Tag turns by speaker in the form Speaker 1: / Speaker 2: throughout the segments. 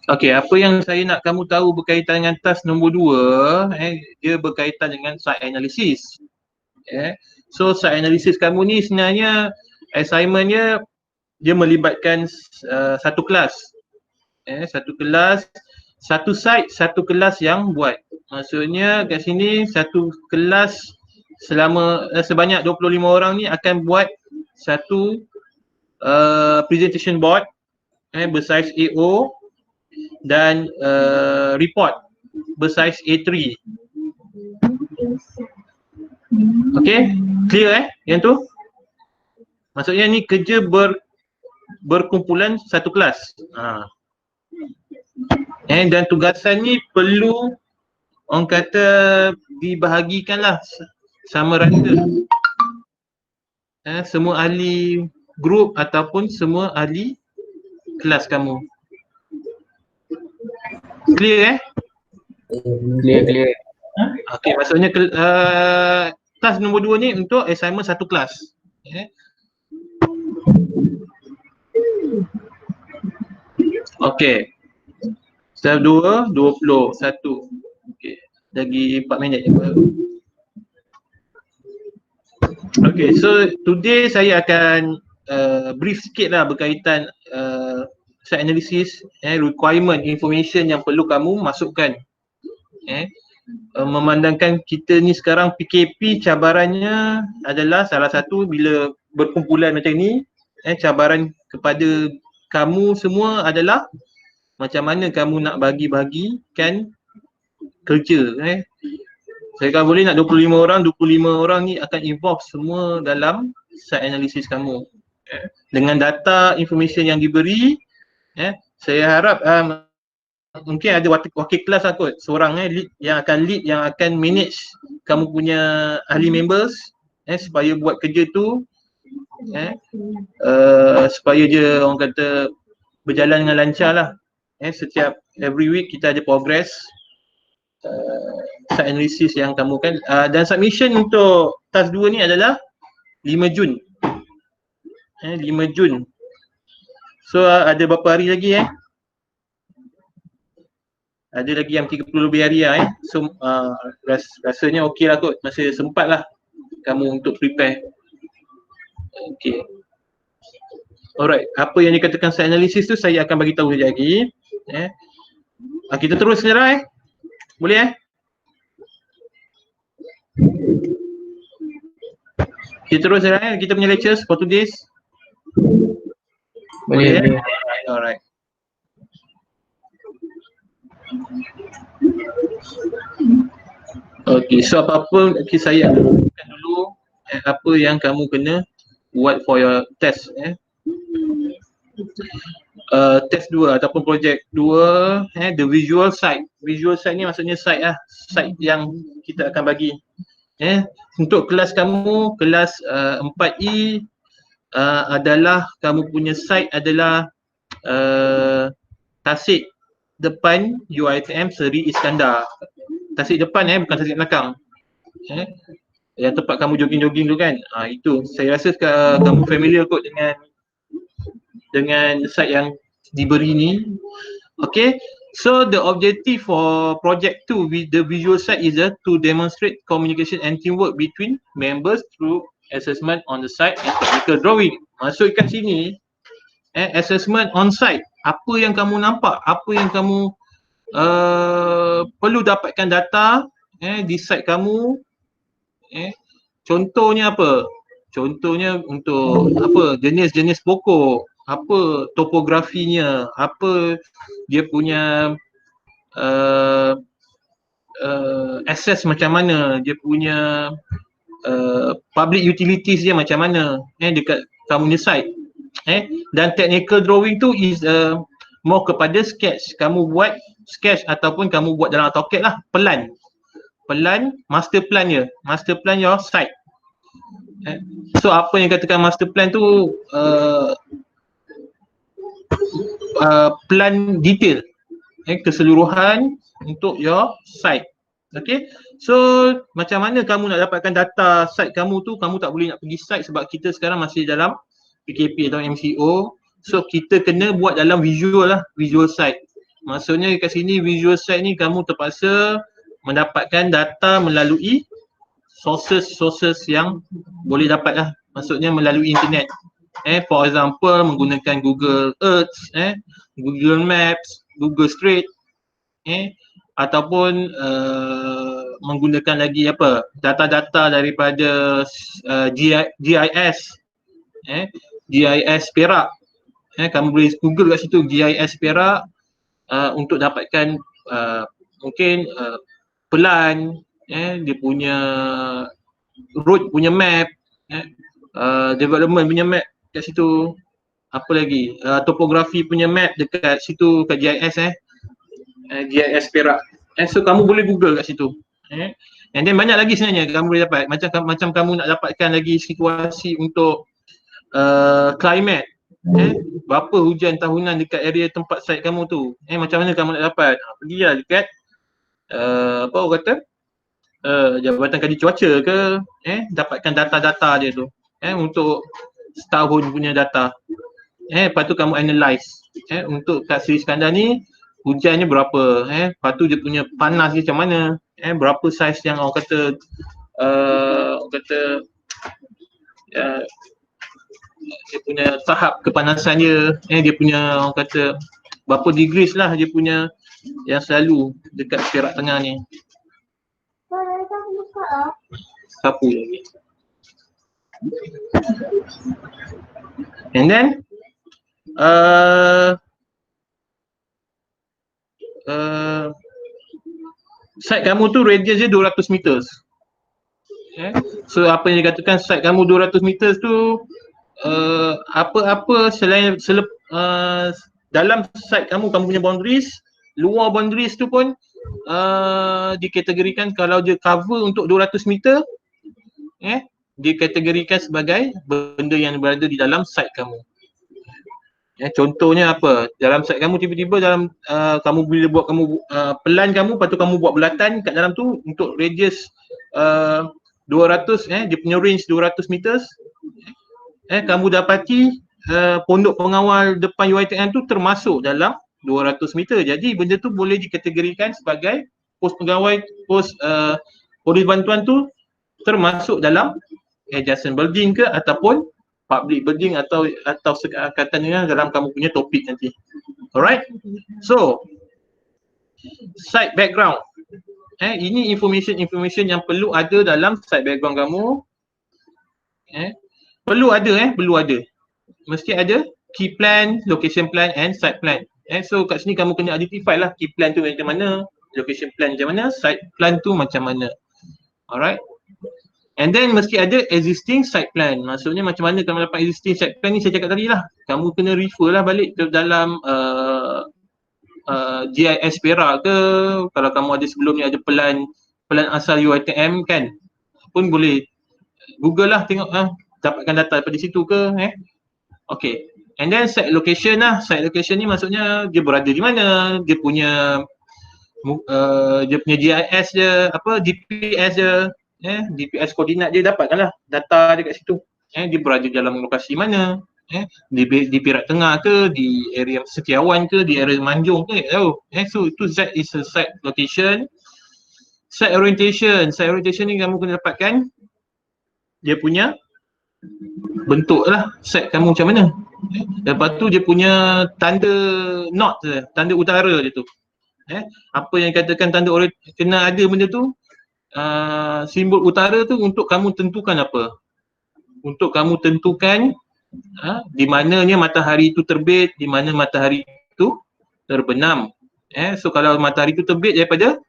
Speaker 1: Okey, apa yang saya nak kamu tahu berkaitan dengan task nombor 2, dia berkaitan dengan site analysis. So site analysis kamu ni sebenarnya assignmentnya dia melibatkan satu kelas. Satu kelas, satu site, satu kelas yang buat. Maksudnya kat sini satu kelas selama sebanyak 25 orang ni akan buat satu presentation board bersaiz A0 dan report bersaiz A3. Okey, clear yang tu? Maksudnya ni kerja berkumpulan satu kelas. Dan tugasan ni perlu orang kata dibahagikanlah sama rata. Semua ahli grup ataupun semua ahli kelas kamu. Clear
Speaker 2: Clear.
Speaker 1: Okey, maksudnya task nombor 2 ni untuk assignment satu kelas. Okey. Step 2, 21. Okey, lagi 4 minit je. Okey, so today saya akan brief sikit lah berkaitan site analysis, requirement information yang perlu kamu masukkan. Memandangkan kita ni sekarang PKP, cabarannya adalah salah satu bila berkumpulan macam ni, cabaran kepada kamu semua adalah macam mana kamu nak bagi-bagikan kerja. Saya kalau boleh nak 25 orang ni akan involve semua dalam site analysis kamu. Dengan data information yang diberi, saya harap mungkin ada wakil kelas lah kot, seorang lead yang akan manage kamu punya ahli members, supaya buat kerja tu supaya je orang kata berjalan dengan lancar lah. Setiap every week kita ada progress site analysis yang kamu kan, dan submission untuk task 2 ni adalah 5 Jun. 5 Jun. So ada berapa hari lagi ada lagi yang 30 lebih hari So rasanya okey lah kot, masih sempat lah kamu untuk prepare. Okey. Alright, apa yang dikatakan site analysis tu saya akan bagi tahu sekejap lagi. Kita terus sekarang boleh kita terus sekarang kita punya lectures for today's. Boleh. Alright. Okay, so apa-apa saya akan dulu apa yang kamu kena buat for your test. Test 2 ataupun project 2, the visual site. Visual site ni maksudnya site site yang kita akan bagi. Untuk kelas kamu, kelas 4E adalah kamu punya site adalah Tasik depan UiTM Seri Iskandar. Tasik depan bukan Tasik belakang. Yang tempat kamu jogging-jogging tu kan. Itu saya rasa kamu familiar kot dengan site yang diberi ni. Okay, so the objective for project 2 with the visual site is to demonstrate communication and teamwork between members through assessment on the site and technical drawing. Masuk kat sini assessment on site, apa yang kamu nampak, apa yang kamu perlu dapatkan data di site kamu. Contohnya apa? Contohnya untuk apa, jenis-jenis pokok, apa topografinya, apa dia punya access macam mana, dia punya public utilities dia macam mana dekat kamu punya site. Dan technical drawing tu is more kepada sketch. Kamu buat sketch ataupun kamu buat dalam AutoCAD lah, plan, master plan dia, master plan your site. So apa yang katakan master plan tu plan detail, keseluruhan untuk your site. Okay, so macam mana kamu nak dapatkan data site kamu tu? Kamu tak boleh nak pergi site sebab kita sekarang masih dalam PKP atau MCO. So kita kena buat dalam visual lah, visual site. Maksudnya kat sini visual site ni kamu terpaksa mendapatkan data melalui sources yang boleh dapat lah. Maksudnya melalui internet. For example menggunakan Google Earth, Google Maps, Google Street, ataupun menggunakan lagi apa, data-data daripada GIS, GIS Perak. Kamu boleh Google kat situ GIS Perak untuk dapatkan mungkin pelan, dia punya road punya map, development punya map kat situ. Apa lagi, topografi punya map dekat situ kat GIS, GIS Perak. So kamu boleh Google kat situ. And then banyak lagi sebenarnya kamu boleh dapat. Macam kamu nak dapatkan lagi situasi untuk climate, berapa hujan tahunan dekat area tempat site kamu tu, macam mana kamu nak dapat? Pergilah dekat apa orang kata, Jabatan Kaji Cuaca ke, dapatkan data-data dia tu, untuk setahun punya data. Lepas tu kamu analyse, untuk kat Seri Skandar ni hujannya berapa, lepas tu dia punya panas dia macam mana, berapa saiz yang orang kata dia punya tahap kepanasan dia, dia punya orang kata berapa degrees lah dia punya yang selalu dekat Perak Tengah ni. Sapu lagi. And then site kamu tu radius dia 200 meters. So apa yang dikatakan site kamu 200 meters tu, apa selain dalam site kamu punya boundaries, luar boundaries tu pun dikategorikan kalau dia cover untuk 200 meter, dikategorikan sebagai benda yang berada di dalam site kamu. Contohnya apa, dalam site kamu tiba-tiba dalam kamu bila buat pelan kamu, lepas tu kamu buat bulatan kat dalam tu untuk radius 200, dia punya range 200 meters, kamu dapati pondok pengawal depan UiTM tu termasuk dalam 200 meter. Jadi benda tu boleh dikategorikan sebagai pos pegawai, polis bantuan tu termasuk dalam adjacent building ke ataupun public building atau katanya dalam kamu punya topik nanti. Alright. So site background, ini information yang perlu ada dalam site background kamu. Perlu ada. Mesti ada key plan, location plan and site plan. So kat sini kamu kena identify lah key plan tu macam mana, location plan macam mana, site plan tu macam mana. Alright. And then mesti ada existing site plan. Maksudnya macam mana kamu dapat existing site plan ni, saya cakap tadi lah. Kamu kena refer lah balik ke dalam GIS Perak ke, kalau kamu ada sebelum ni ada pelan asal UiTM kan, pun boleh Google lah, tengok dapatkan data daripada situ ke. Okay. And then site location lah. Site location ni maksudnya dia berada di mana, dia punya GIS dia, GPS dia, DPS koordinat dia, dapatkan lah data dekat situ. Dia berada dalam lokasi mana, di Perak Tengah ke, di area Setiawan ke, di area Manjung ke, tak tahu. So itu that is a site location. Site orientation ni kamu kena dapatkan dia punya bentuk lah, site kamu macam mana. Lepas tu dia punya tanda north, tanda utara dia tu. Apa yang dikatakan tanda kena ada benda tu, simbol utara tu untuk kamu tentukan apa? Untuk kamu tentukan di mananya matahari tu terbit, di mana matahari tu terbenam. So kalau matahari tu terbit daripada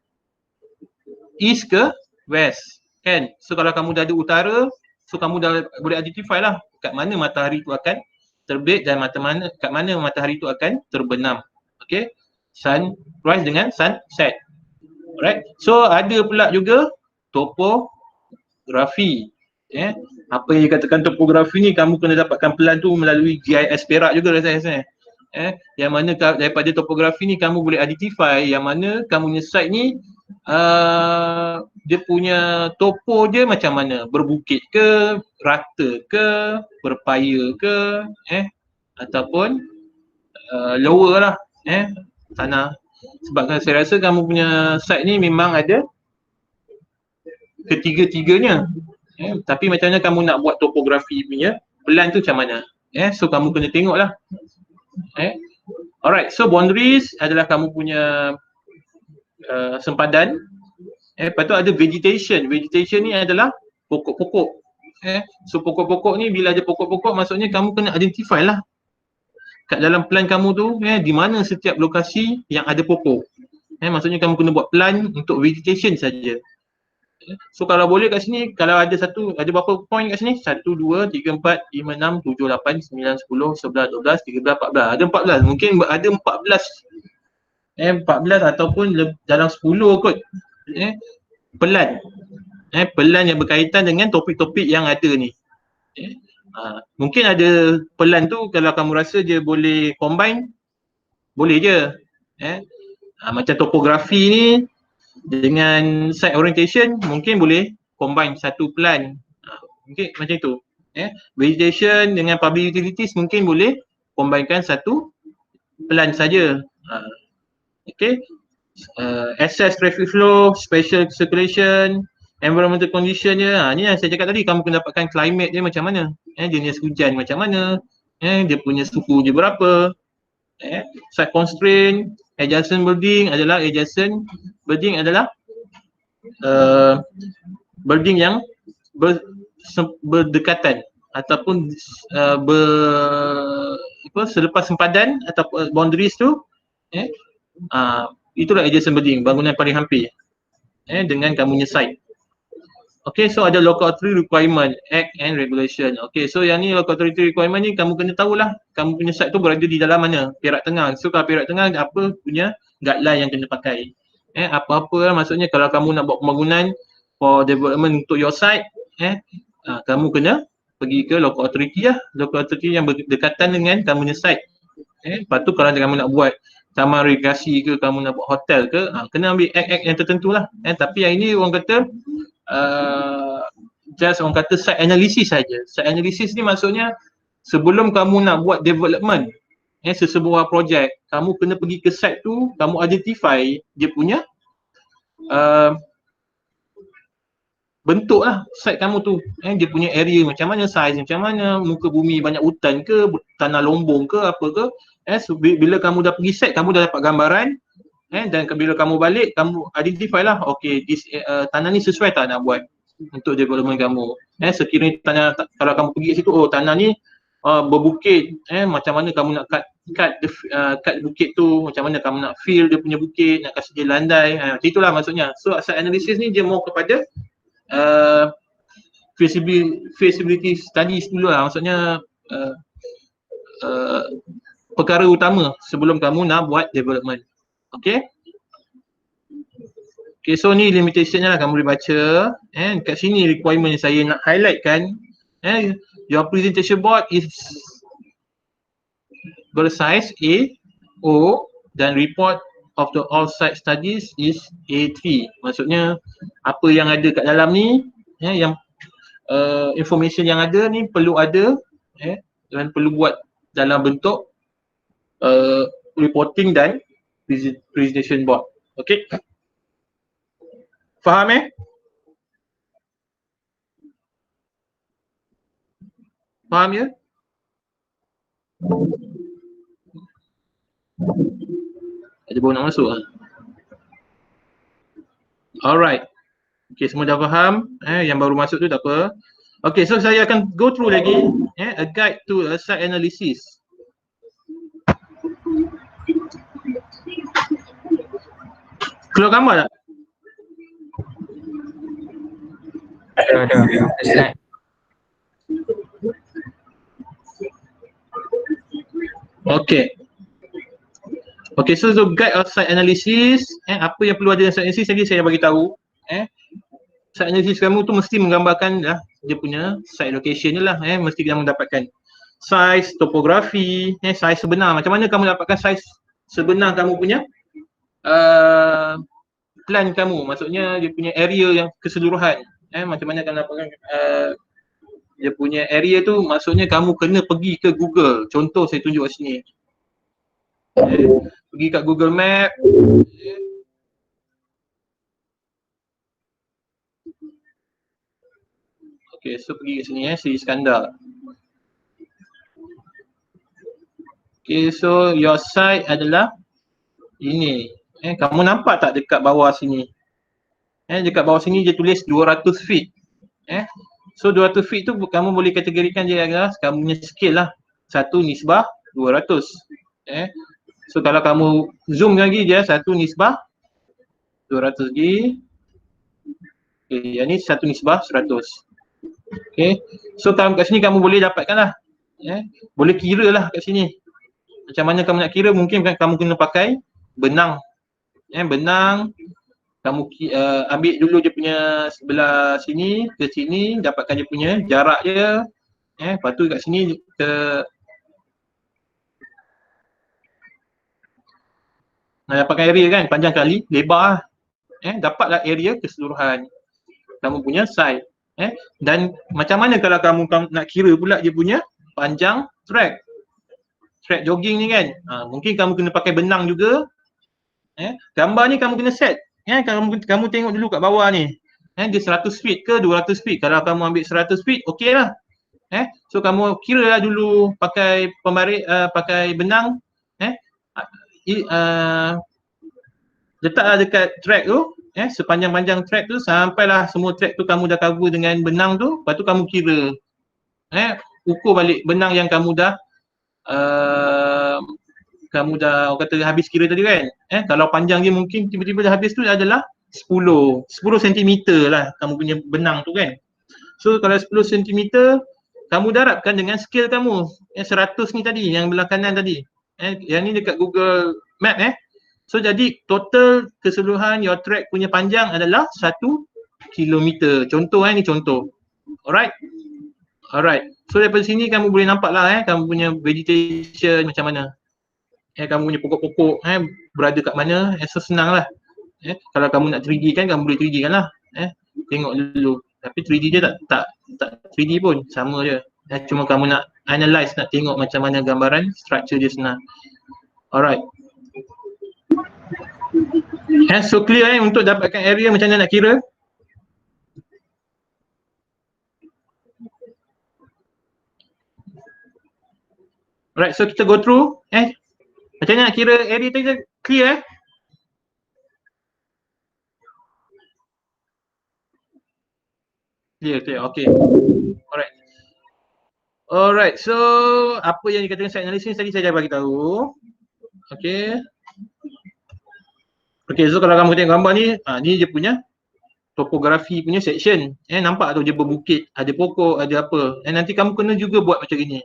Speaker 1: east ke west kan. So kalau kamu dah ada utara, so kamu dah boleh identify lah kat mana matahari tu akan terbit dan kat mana matahari tu akan terbenam. Okay, sunrise dengan sunset. Alright, so ada pula juga topografi. Apa yang dikatakan topografi ni, kamu kena dapatkan pelan tu melalui GIS Perak juga rasanya. Yang mana daripada topografi ni kamu boleh identify yang mana kamu punya site ni dia punya topo je macam mana, berbukit ke, rata ke, berpaya ke, ataupun lower lah, tanah. Sebab saya rasa kamu punya site ni memang ada ketiga-tiganya. Tapi macam mana kamu nak buat topografi punya plan tu macam mana? So kamu kena tengok lah. Alright, so boundaries adalah kamu punya sempadan. Lepas tu ada vegetation. Vegetation ni adalah pokok-pokok. So pokok-pokok ni bila ada pokok-pokok maksudnya kamu kena identify lah kat dalam plan kamu tu di mana setiap lokasi yang ada pokok. Maksudnya kamu kena buat plan untuk vegetation saja. So kalau boleh kat sini, kalau ada berapa point kat sini? 1, 2, 3, 4, 5, 6, 7, 8, 9, 10, 11, 12, 13, 14. Ada 14. Mungkin ada 14. 14 ataupun dalam 10 kot. Pelan. Pelan yang berkaitan dengan topik-topik yang ada ni. Mungkin ada pelan tu kalau kamu rasa dia boleh combine, boleh je. Macam topografi ni dengan site orientation mungkin boleh combine satu plan. Mungkin macam tu. Vegetation dengan public utilities mungkin boleh combinekan satu plan saja. Okay. Access traffic flow, spatial circulation, environmental condition dia. Ni yang saya cakap tadi, kamu kena dapatkan climate dia macam mana. Jenis hujan macam mana. Dia punya suhu dia berapa. Site constraint, adjacent building adalah building yang berdekatan ataupun selepas sempadan atau boundaries tu, itulah adjacent building, bangunan paling hampir dengan kamu punya site. Okay, so ada local authority requirement, act and regulation. Okay, so yang ni local authority requirement ni kamu kena tahulah kamu punya site tu berada di dalam mana, Perak Tengah. So kalau Perak Tengah apa punya guideline yang kena pakai. Apa-apa lah, maksudnya kalau kamu nak buat pembangunan for development untuk your site, kamu kena pergi ke local authority lah, local authority yang berdekatan dengan kamu punya site. Lepas tu kalau kamu nak buat taman rekreasi ke, kamu nak buat hotel ke, kena ambil act yang tertentu lah. Tapi yang ini orang kata just orang kata site analysis saja. Site analysis ni maksudnya sebelum kamu nak buat development sesebuah projek, kamu kena pergi ke site tu, kamu identify dia punya bentuk lah site kamu tu, dia punya area macam mana, size macam mana, muka bumi banyak hutan ke, tanah lombong ke, apa ke. So, bila kamu dah pergi site, kamu dah dapat gambaran, dan bila kamu balik, kamu identify lah, okay, tanah ni sesuai tak nak buat untuk development kamu. Sekiranya tanah, kalau kamu pergi situ, oh tanah ni berbukit, macam mana kamu nak cut bukit tu, macam mana kamu nak fill dia punya bukit, nak kasih dia landai, itulah maksudnya. So site analysis ni dia more kepada feasibility studies dulu lah, maksudnya perkara utama sebelum kamu nak buat development. Okay. Okay, so ni limitationnya lah, kamu boleh baca. Kat sini requirement yang saya nak highlight kan, your presentation board is bersize A0 dan report of the all-site studies is A3. Maksudnya apa yang ada kat dalam ni, yang information yang ada ni perlu ada, dan perlu buat dalam bentuk reporting dan presentation board. Okay. Faham Faham ya? Ada baru nak masuk lah. Alright. Okay, semua dah faham. Yang baru masuk tu tak apa. Okay, so saya akan go through lagi a guide to a site analysis. Keluar gambar tak?
Speaker 2: Ada.
Speaker 1: Okay. Okay, so guide of site analysis, apa yang perlu ada dalam site analysis tadi saya bagi tahu. Site analysis kamu tu mesti menggambarkan dia punya site location je lah, mesti kita mendapatkan size, topografi, size sebenar. Macam mana kamu dapatkan size sebenar kamu punya plan kamu, maksudnya dia punya area yang keseluruhan. Macam mana kamu dapatkan dia punya area tu, maksudnya kamu kena pergi ke Google. Contoh saya tunjuk kat sini. Pergi kat Google Map. Okay, so pergi kat sini Seri Iskandar. Okay, so your site adalah ini. Kamu nampak tak dekat bawah sini? Dekat bawah sini dia tulis 200 feet. So 200 feet tu kamu boleh kategorikan dia adalah kamu punya scale lah. 1/200. So kalau kamu zoom lagi dia 1/200 lagi. Okay, yang ni 1/100. Okay, so kat sini kamu boleh dapatkan lah. Boleh kira lah kat sini. Macam mana kamu nak kira, mungkin kamu kena pakai benang. Benang, kamu ambil dulu dia punya sebelah sini ke sini, dapatkan dia punya jarak dia. Lepas tu kat sini ke nak dapatkan area kan, panjang kali lebar. Dapatlah area keseluruhan kamu punya site. Dan macam mana kalau kamu nak kira pula dia punya panjang track jogging ni kan, mungkin kamu kena pakai benang juga. Gambar ni kamu kena set. Kamu tengok dulu kat bawah ni. Dia 100 feet ke 200 feet. Kalau kamu ambil 100 feet, okey lah. So kamu kira lah dulu pakai pembaris, pakai benang. Letaklah dekat track tu. Sepanjang-panjang track tu, sampailah semua track tu kamu dah cover dengan benang tu. Lepas tu kamu kira. Ukur balik benang yang kamu dah orang kata habis kira tadi kan. Kalau panjang dia mungkin tiba-tiba dah habis tu adalah 10 cm lah kamu punya benang tu kan. So kalau 10 cm kamu darabkan dengan scale kamu 100 ni tadi yang belah kanan tadi. Yang ni dekat Google Map. So jadi total keseluruhan your track punya panjang adalah 1 kilometer. Contoh ni contoh. Alright. So daripada sini kamu boleh nampak lah kamu punya vegetation macam mana. Kamu punya pokok-pokok berada kat mana. So senang lah. Kalau kamu nak 3D kan, kamu boleh 3D kan lah. Tengok dulu. Tapi 3D dia tak 3D pun, sama je. Cuma kamu nak analyze, nak tengok macam mana gambaran structure dia senang. Alright. So clear untuk dapatkan area macam mana nak kira. Alright, so kita go through. Macam mana nak kira area tu, clear Clear, okay. Alright, so apa yang dikatakan site analysis tadi saya dah bagi tahu. Okay, so kalau kamu tengok gambar ni, ni dia punya topografi punya section. Nampak tu dia berbukit, ada pokok, ada apa. Nanti kamu kena juga buat macam ni.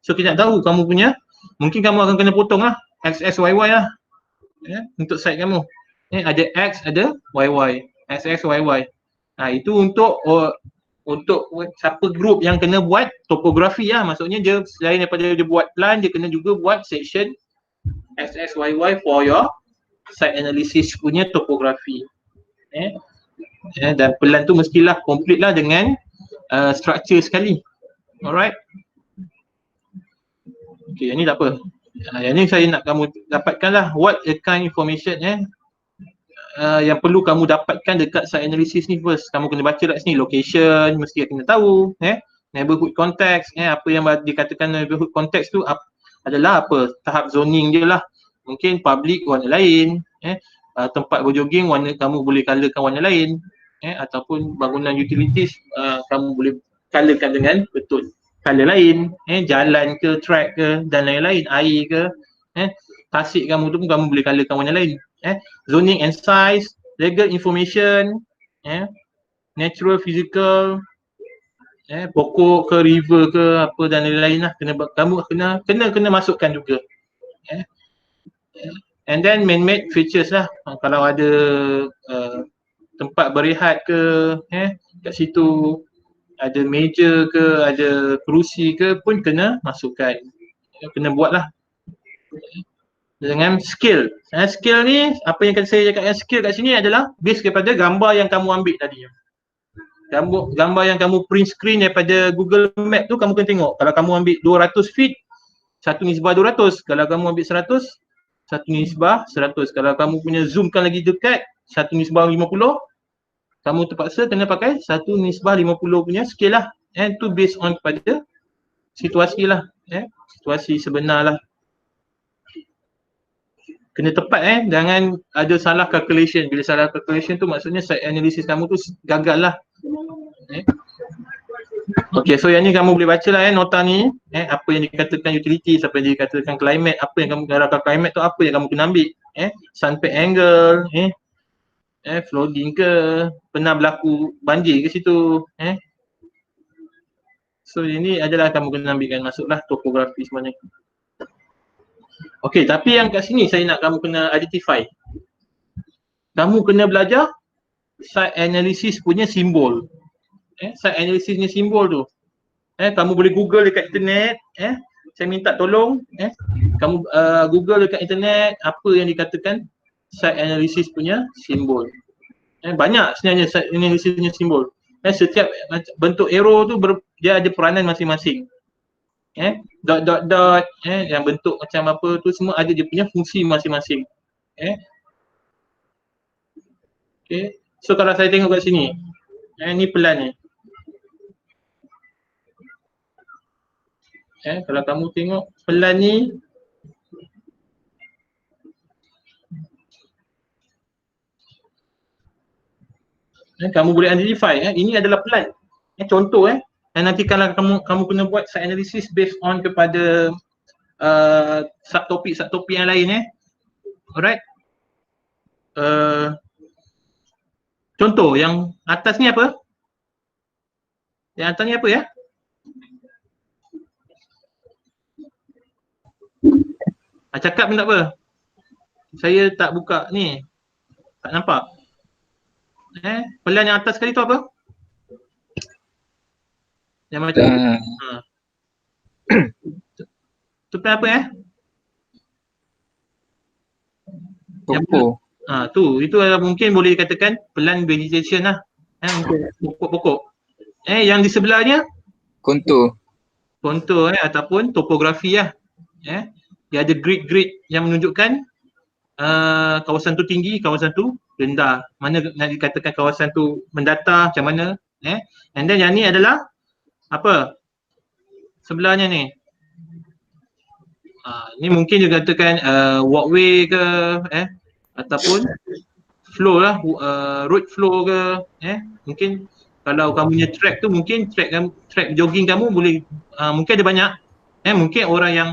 Speaker 1: So kita nak tahu kamu punya, mungkin kamu akan kena potong lah X, Y, Y lah. Untuk site kamu. Ada X, ada Y. X, Y. Itu untuk siapa group yang kena buat topografi lah. Maksudnya dia selain daripada dia buat plan, dia kena juga buat section X, Y for your site analysis punya topografi. Dan plan tu mestilah complete lah dengan structure sekali. Alright. Okay, yang ni tak apa. Yang ni saya nak kamu dapatkan lah what kind information yang perlu kamu dapatkan dekat site analysis ni first. Kamu kena baca kat sini, location mesti kena tahu, neighborhood context, apa yang dikatakan neighborhood context tu adalah apa, tahap zoning dia lah. Mungkin public warna lain, tempat berjogging warna kamu boleh colorkan warna lain, ataupun bangunan utilities kamu boleh colorkan dengan betul color lain, jalan ke, track ke dan lain-lain, air ke, tasik kamu tu pun kamu boleh colorkan warna lain. Zoning and size, legal information, natural, physical, pokok ke, river ke, apa dan lain-lain lah. Kamu kena masukkan juga. And then man-made features lah. Kalau ada tempat berehat ke, kat situ ada meja ke, ada kerusi ke pun kena masukkan. Kena buat lah. dengan scale. Scale ni, apa yang saya cakap scale kat sini adalah base kepada gambar yang kamu ambil tadi. Gambar yang kamu print screen daripada Google Map tu kamu kena tengok. Kalau kamu ambil 200 feet, 1:200. Kalau kamu ambil 100, 1:100. Kalau kamu punya zoomkan lagi dekat, 1:50. Kamu terpaksa kena pakai 1:50 punya scale lah. Tu based on kepada situasi lah. Situasi sebenar lah. Kena tepat jangan ada salah calculation. Bila salah calculation tu maksudnya site analysis kamu tu gagal lah. Okay, so yang ni kamu boleh baca lah nota ni. Apa yang dikatakan utilities, apa yang dikatakan climate, apa yang kamu harapkan climate tu apa yang kamu kena ambil. Sunpack angle, flooding ke, pernah berlaku banjir ke situ. So ini adalah kamu kena ambilkan, masuklah topografi sebenarnya. Okay, tapi yang kat sini saya nak kamu kena identify. Kamu kena belajar site analysis punya simbol. Site analysis punya simbol tu. Kamu boleh google dekat internet. Saya minta tolong. Kamu google dekat internet apa yang dikatakan site analysis punya simbol. Banyak sebenarnya site analysis punya simbol. Setiap bentuk arrow tu dia ada peranan masing-masing. Dot dot dot yang bentuk macam apa tu semua ada dia punya fungsi masing-masing. Okay. So kalau saya tengok kat sini, ni pelan ni. Kalau kamu tengok pelan ni, kamu boleh identify ini adalah pelan. Contoh dan nanti kalau kamu kena buat site analysis based on kepada subtopik yang lain alright. Contoh yang atas ni apa? Yang atas ni apa ya? Cakap pun tak apa. Saya tak buka ni. Tak nampak. Pelan yang atas sekali tu apa? Yang macam tu pelan apa
Speaker 2: Pokok.
Speaker 1: Tu itu mungkin boleh dikatakan pelan vegetation lah. Pokok-pokok. Yang di sebelahnya
Speaker 2: Kontur.
Speaker 1: Ataupun topografi lah. Dia ada grid yang menunjukkan kawasan tu tinggi, kawasan tu rendah. Mana nak dikatakan kawasan tu mendatar macam mana. And then yang ni adalah apa? Sebelahnya ni. Ni mungkin dikatakan walkway ke ataupun flow lah, road flow ke. Mungkin kalau kamu punya track tu mungkin track jogging kamu boleh mungkin ada banyak. Mungkin orang yang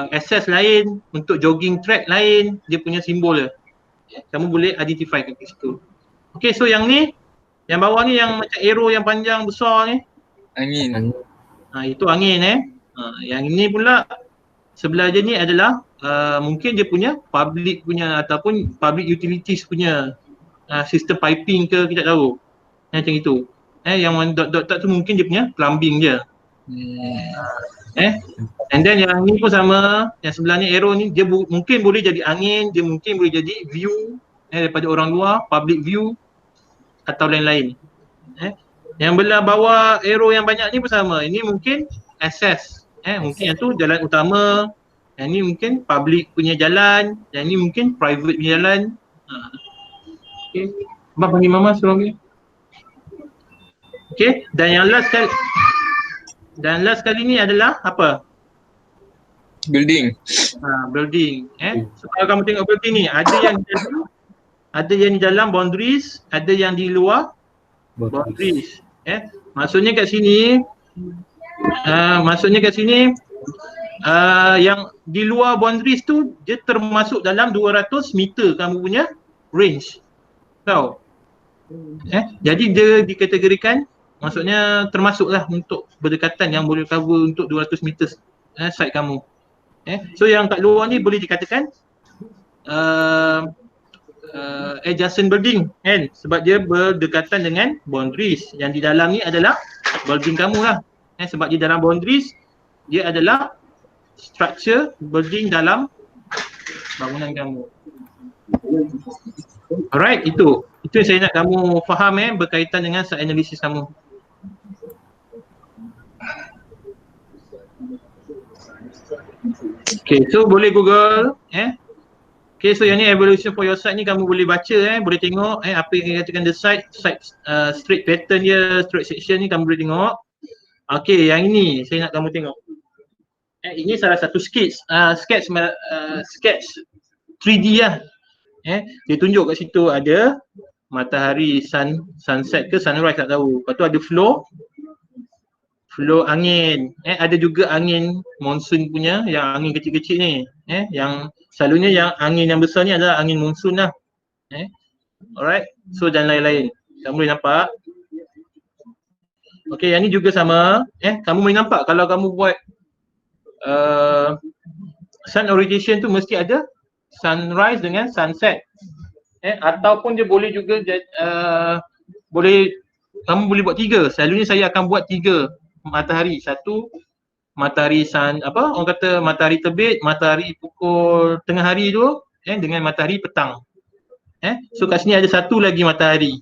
Speaker 1: access lain untuk jogging track lain, dia punya simbol dia. Kamu boleh identify kat situ. Okay, so yang ni, yang bawah ni yang macam arrow yang panjang besar ni.
Speaker 2: Angin.
Speaker 1: Itu angin yang ini pula sebelah je ni adalah mungkin dia punya public punya ataupun public utilities punya sistem piping ke, kita tahu. Macam itu. Yang dot-dot tu mungkin dia punya plumbing je. And then yang ni pun sama, yang sebelah ni arrow ni dia mungkin boleh jadi angin, dia mungkin boleh jadi view daripada orang luar, public view atau lain-lain. Yang belah bawah arrow yang banyak ni pun sama. Ini mungkin access. Mungkin yang tu jalan utama, yang ni mungkin public punya jalan, yang ni mungkin private punya jalan. Okay. Abang panggil mama suruh ambil. Okay, dan yang last kali ni adalah apa?
Speaker 2: Building.
Speaker 1: Building. So kalau kamu tengok building ni, ada yang di dalam boundaries, ada yang di luar boundaries. Maksudnya kat sini yang di luar boundaries tu dia termasuk dalam 200 meter kamu punya range. Tahu? Jadi dia dikategorikan, maksudnya termasuklah untuk berdekatan yang boleh cover untuk 200 meter site kamu. So yang kat luar ni boleh dikatakan adjacent building kan, sebab dia berdekatan dengan boundaries. Yang di dalam ni adalah building kamu lah. Sebab di dalam boundaries dia adalah structure building dalam bangunan kamu. Alright, itu yang saya nak kamu faham berkaitan dengan site analysis kamu. Okay, so boleh Google Okay, so yang ni evaluation for your site ni kamu boleh baca boleh tengok apa yang dikatakan the site straight pattern dia, straight section ni kamu boleh tengok. Okay, yang ini saya nak kamu tengok. Ini salah satu sketch 3D lah. Dia tunjuk kat situ ada matahari, sunset ke sunrise tak tahu. Lepas tu ada flow angin. Ada juga angin monsoon punya, yang angin kecil-kecil ni. Yang selalunya yang angin yang besar ni adalah angin monsoon lah. Alright, so dan lain-lain. Kamu boleh nampak. Okay, yang ni juga sama. Kamu boleh nampak kalau kamu buat sun orientation tu mesti ada sunrise dengan sunset. Ataupun dia boleh juga kamu boleh buat 3. Selalunya saya akan buat 3 matahari. Satu matahari orang kata matahari terbit, matahari pukul tengah hari tu dengan matahari petang. So kat sini ada satu lagi matahari.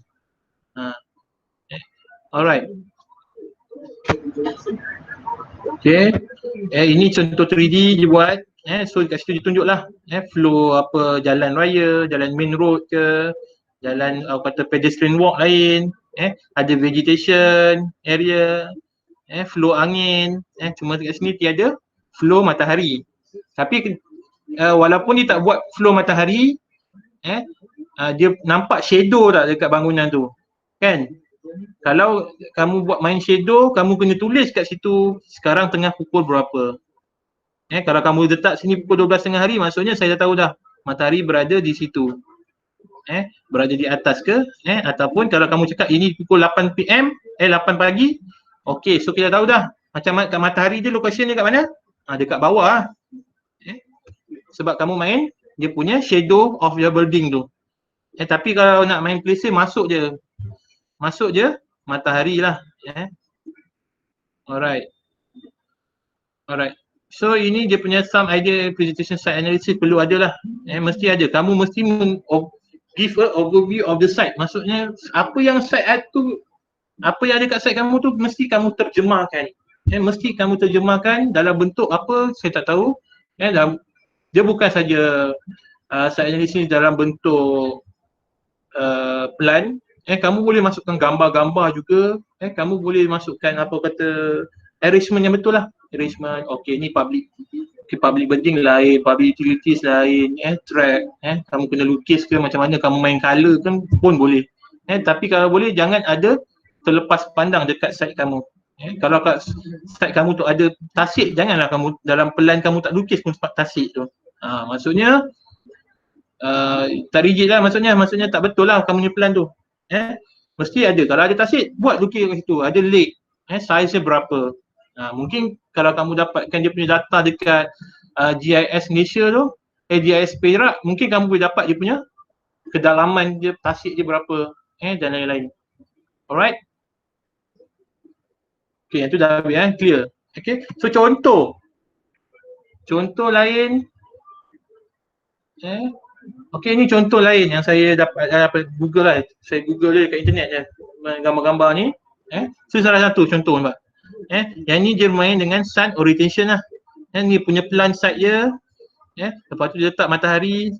Speaker 1: Alright. Okay. Ini contoh 3D dia buat. So kat situ ditunjuklah flow apa jalan raya, jalan main road ke, jalan kata pedestrian walk lain, ada vegetation area, flow angin, cuma kat sini tiada flow matahari. Tapi walaupun dia tak buat flow matahari, dia nampak shadow tak dekat bangunan tu. Kan? Kalau kamu buat main shadow, kamu kena tulis kat situ sekarang tengah pukul berapa. Kalau kamu letak sini pukul 12 tengah hari, maksudnya saya dah tahu dah matahari berada di situ. Berada di atas ke, ataupun kalau kamu cakap ini pukul 8 PM, 8 pagi, okey, so kita tahu dah macam matahari dia lokasi dia kat mana? Dekat bawah lah. Sebab kamu main dia punya shadow of your building tu. Tapi kalau nak main placer, masuk je matahari lah. Alright. So ini dia punya some idea presentation site analysis perlu ada lah. Mesti ada. Kamu mesti give a overview of the site. Maksudnya apa yang site tu, apa yang ada kat site kamu tu mesti kamu terjemahkan. Mesti kamu terjemahkan dalam bentuk apa saya tak tahu. Dia bukan saja site analysis dalam bentuk plan. Kamu boleh masukkan gambar-gambar juga. Kamu boleh masukkan apa kata arrangement yang betul lah. Arrangement, okay ni public building lain, public utilities lain, track, kamu kena lukis ke macam mana, kamu main colour kan pun boleh. Tapi kalau boleh jangan ada terlepas pandang dekat site kamu. Kalau kat site kamu tu ada tasik, janganlah kamu dalam plan kamu tak lukis pun tasik tu. Maksudnya tak rigid lah, maksudnya tak betul lah kamu punya plan tu. Mesti ada, kalau ada tasik buat lukis kat situ, ada lake, size nya berapa. Mungkin kalau kamu dapatkan dia punya data dekat GIS Malaysia tu, GIS Perak, mungkin kamu boleh dapat dia punya kedalaman dia, tasik dia berapa, dan lain-lain. Alright. Okay, yang tu dah habis clear. Okay, so contoh lain. Okay, ni contoh lain yang saya dapat Google lah. Saya Google dia kat internet je, gambar-gambar ni. So salah satu contoh nampak. Yang ni dia main dengan sun orientation lah. Ni punya plan site dia. Lepas tu dia letak matahari.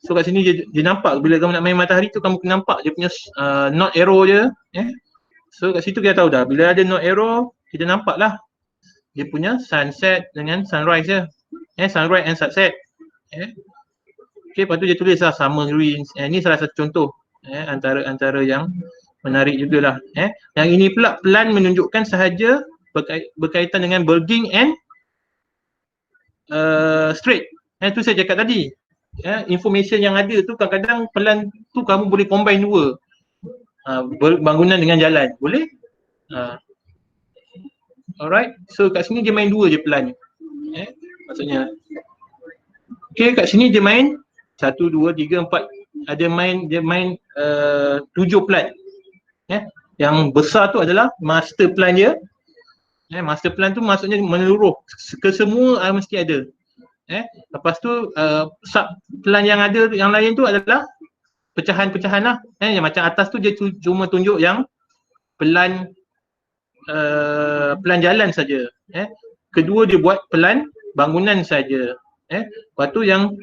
Speaker 1: So kat sini dia nampak bila kamu nak main matahari tu, kamu kena nampak dia punya not arrow dia. So kat situ kita tahu dah, bila ada not arrow, kita nampak lah dia punya sunset dengan sunrise dia. Sunrise and sunset. Okay, lepas tu dia tulis lah summer ruins. Ni salah satu contoh antara yang menarik jugalah. Yang ini pula plan menunjukkan sahaja berkaitan dengan building and street. Tu saya cakap tadi. Information yang ada tu kadang-kadang plan tu kamu boleh combine dua. Bangunan dengan jalan. Boleh? Alright. So kat sini dia main dua je plan. Maksudnya. Okay, kat sini dia main 1, 2, 3, 4. Dia main 7 plan. Yang besar tu adalah master plan dia. Master plan tu maksudnya menyeluruh ke semua mesti ada. Lepas tu sub plan yang ada yang lain tu adalah pecahan-pecahan lah. Yang macam atas tu dia cuma tunjuk yang pelan pelan jalan saja. Kedua dia buat pelan bangunan saja. Lepas tu yang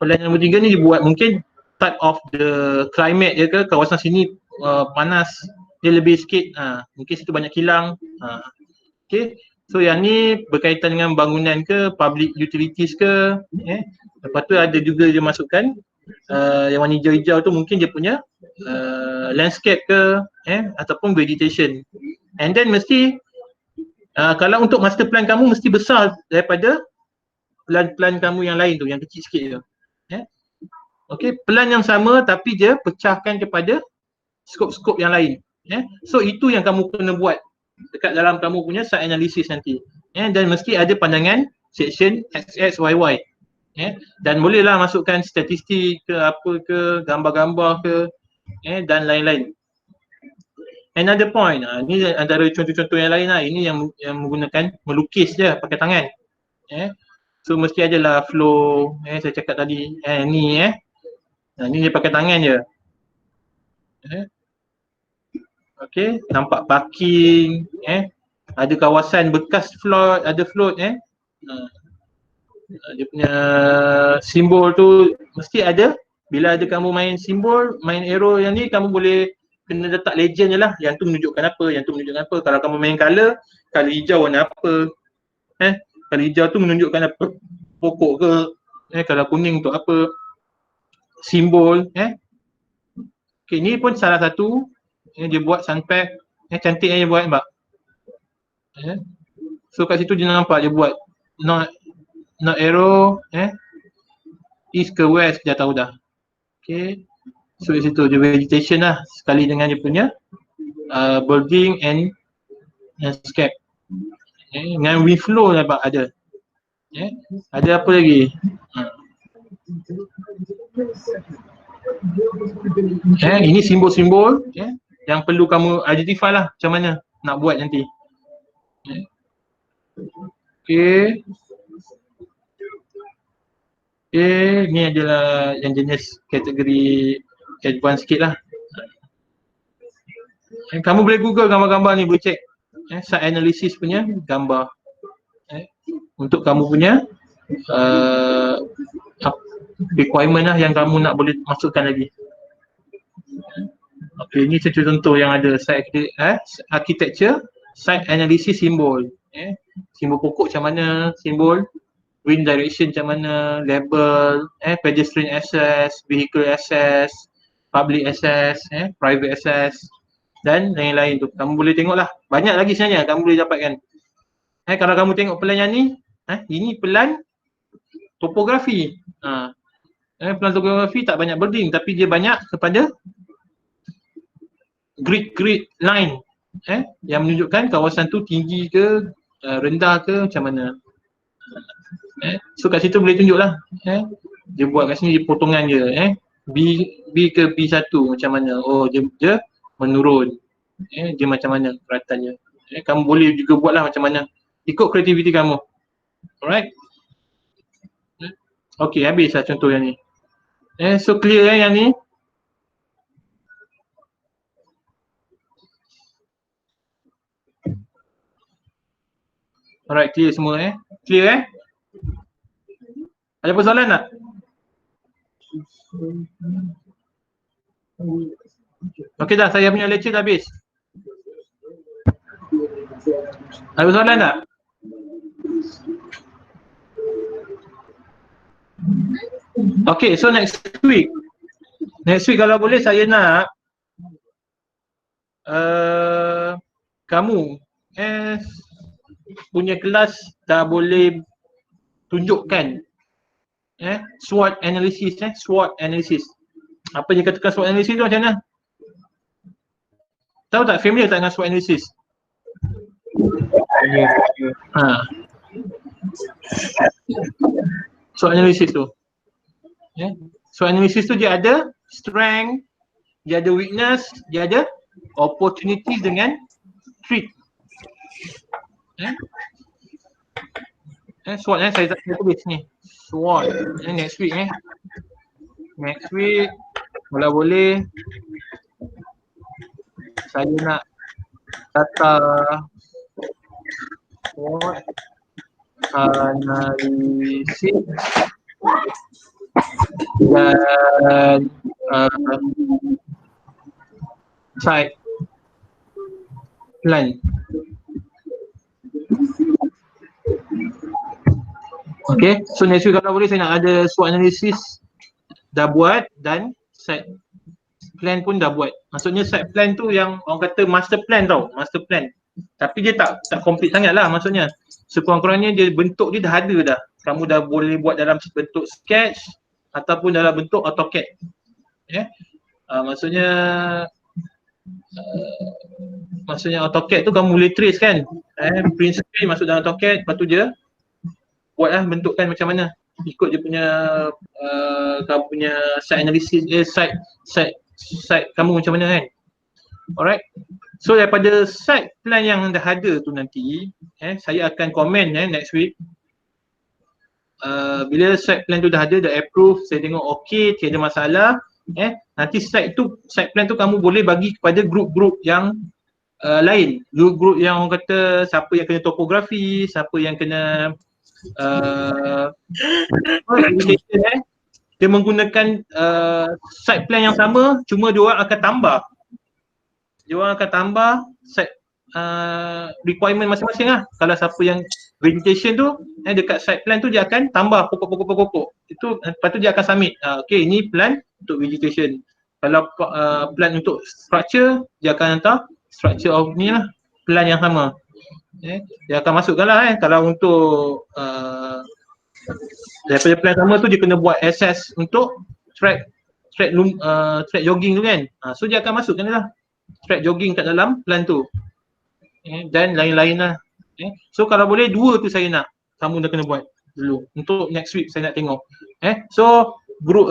Speaker 1: pelan yang nombor 3 ni dibuat mungkin type of the climate je ke, kawasan sini panas dia lebih sikit, mungkin situ banyak kilang. Okay, so yang ni berkaitan dengan bangunan ke, public utilities ke. Lepas tu ada juga dia masukkan yang warna hijau-hijau tu mungkin dia punya landscape ke, ataupun vegetation. And then mesti kalau untuk master plan kamu mesti besar daripada plan-plan kamu yang lain tu, yang kecil sikit tu. Okay, plan yang sama tapi dia pecahkan kepada skop-skop yang lain. So itu yang kamu kena buat dekat dalam kamu punya site analysis nanti. Dan mesti ada pandangan section XX, YY. Dan bolehlah masukkan statistik ke apa ke, gambar-gambar ke, dan lain-lain. Another point, ni antara contoh-contoh yang lain lah. Ini yang menggunakan melukis je pakai tangan. So mesti adalah flow, saya cakap tadi, ni ni dia pakai tangan je. Okay, nampak parking, ada kawasan bekas float, ada float, dia punya simbol tu mesti ada. Bila ada kamu main simbol, main arrow yang ni, kamu boleh kena letak legend je lah. Yang tu menunjukkan apa, yang tu menunjukkan apa. Kalau kamu main color hijau warna apa, color hijau tu menunjukkan apa, pokok ke, kalau kuning untuk apa, simbol. Okay, ni pun salah satu dia buat sunpack, cantik dia buat nampak. So kat situ dia nampak dia buat not arrow, east ke west dia tahu dah. Okay, so di situ dia vegetation lah sekali dengan dia punya building and landscape. Dengan wind flow nampak ada. Ada apa lagi? Ini simbol-simbol yang perlu kamu identify lah macam mana nak buat nanti. Okay. Okay, ni adalah yang jenis kategori advance sikit lah. Kamu boleh google gambar-gambar ni, boleh check site analysis punya gambar untuk kamu punya requirement lah yang kamu nak boleh masukkan lagi. Okay, ni contoh-contoh yang ada site architecture, site analysis simbol. Simbol pokok macam mana, simbol wind direction macam mana, label, pedestrian access, vehicle access, public access, private access dan lain-lain tu. Kamu boleh tengok lah, banyak lagi sebenarnya kamu boleh dapatkan. Kalau kamu tengok pelan yang ni, ini pelan topografi. Pelan topografi tak banyak building tapi dia banyak kepada grid line yang menunjukkan kawasan tu tinggi ke, rendah ke, macam mana. So kat situ boleh tunjuk lah. Dia buat kat sini dia potongan je. B ke B1 macam mana. Oh dia menurun. Dia macam mana peratannya. Kamu boleh juga buat lah macam mana. Ikut kreativiti kamu. Alright. Okay, habis lah contoh yang ni. So clear yang ni. Alright, clear semua Clear Ada persoalan tak? Okey dah, saya punya lecture dah habis. Ada persoalan tak? Okey, so next week kalau boleh saya nak kamu punya kelas dah boleh tunjukkan SWOT analysis. SWOT analysis. Apa dia katakan SWOT analysis tu macam mana? Tahu tak, familiar tak dengan SWOT analysis? SWOT analysis tu. SWOT analysis tu dia ada strength, dia ada weakness, dia ada opportunities dengan threat. SWOT saya tulis ni. SWOT. Next week Next week kalau boleh saya nak data SWOT analisis dan site plan. Okay, so next week kalau boleh saya nak ada SWOT analysis dah buat dan site plan pun dah buat. Maksudnya site plan tu yang orang kata master plan tau, master plan. Tapi dia tak complete sangat lah maksudnya. Sekurang-kurangnya dia bentuk dia dah ada dah. Kamu dah boleh buat dalam bentuk sketch ataupun dalam bentuk AutoCAD. Maksudnya AutoCAD tu kamu boleh trace kan. Print screen masuk dalam AutoCAD, lepas tu dia buatlah bentukkan macam mana. Ikut dia punya kamu punya site analysis, site kamu macam mana kan. Alright. So daripada site plan yang dah ada tu nanti, saya akan komen next week. Bila site plan tu dah ada, dah approve, saya tengok okey, tiada masalah. Nanti site plan tu kamu boleh bagi kepada grup-grup yang lain. Grup-grup yang orang kata siapa yang kena topografi, siapa yang kena dia menggunakan site plan yang sama, cuma dia orang akan tambah. Dia orang akan tambah site requirement masing-masing lah. Kalau siapa yang vegetation tu dekat site plan tu dia akan tambah pokok-pokok. Itu lepas tu dia akan submit. Okay, ini plan untuk vegetation. Kalau plan untuk structure, dia akan hantar structure of ni lah, plan yang sama. Dia akan masukkan lah kalau untuk daripada plan sama tu dia kena buat access untuk track jogging tu kan. So dia akan masukkan lah track jogging kat dalam plan tu. Dan lain-lain lah. So kalau boleh dua tu saya nak kamu dah kena buat dulu. Untuk next week saya nak tengok. So group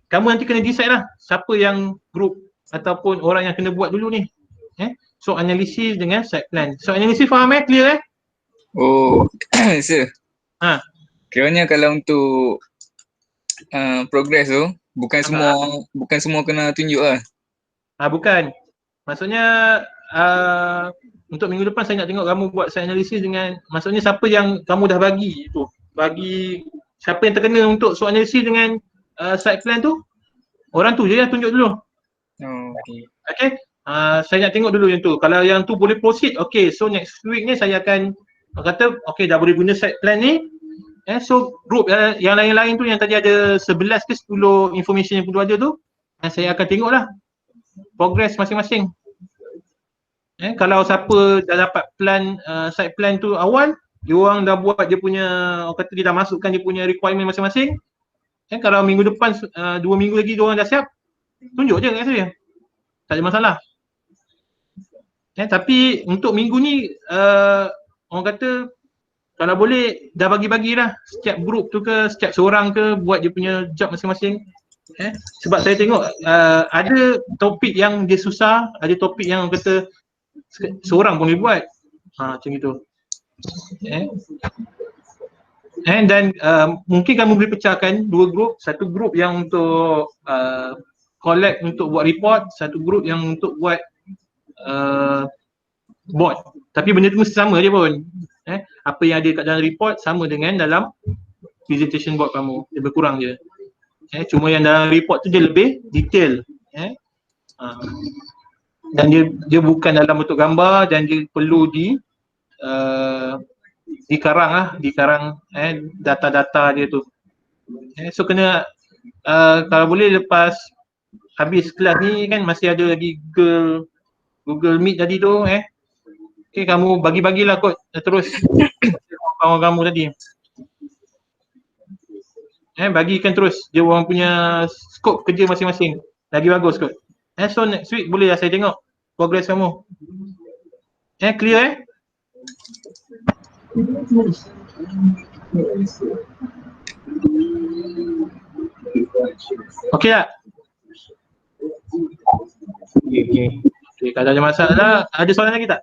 Speaker 1: kamu nanti kena decide lah siapa yang group ataupun orang yang kena buat dulu ni. So analisis dengan site plan. So analisis faham clear
Speaker 2: Oh, sir. Kiranya kalau untuk progress tu bukan semua kena tunjuk lah.
Speaker 1: Bukan. Maksudnya untuk minggu depan saya nak tengok kamu buat site analysis dengan, maksudnya siapa yang kamu dah bagi tu. Bagi siapa yang terkena untuk SWOT analysis dengan site plan tu, orang tu je yang tunjuk dulu. Okay. Saya nak tengok dulu yang tu. Kalau yang tu boleh proceed, okay. So next week ni saya akan kata, okay dah boleh guna site plan ni. So group yang lain-lain tu yang tadi ada 11 ke 10 information yang perlu ada tu, saya akan tengok lah progress masing-masing. Kalau siapa dah dapat plan, site plan tu awal, dia orang dah buat dia punya, orang kata dia dah masukkan dia punya requirement masing-masing. Kalau minggu depan, 2 minggu lagi dia orang dah siap, tunjuk je kat saya. Tak ada masalah. Tapi untuk minggu ni orang kata kalau boleh dah bagi-bagilah setiap grup tu ke, setiap seorang ke buat dia punya job masing-masing. Sebab saya tengok ada topik yang dia susah, ada topik yang orang kata seorang pun boleh buat. Macam itu. Dan mungkin kamu boleh pecahkan dua grup, satu grup yang untuk collect untuk buat report, satu grup yang untuk buat board. Tapi benda tu mesti sama je pun. Apa yang ada kat dalam report sama dengan dalam presentation board kamu. Lebih kurang je. Cuma yang dalam report tu dia lebih detail. Dan dia bukan dalam bentuk gambar dan dia perlu dikarang lah, data-data dia tu. So kena kalau boleh lepas habis kelas ni kan masih ada lagi Google Meet tadi tu okay, kamu bagi-bagilah kot terus kawan kamu tadi. Bagikan terus dia orang punya skop kerja masing-masing. Lagi bagus kot. So next week boleh lah saya tengok progress kamu. Clear Okay tak? Okay, kalau ada masalah, ada soalan lagi tak?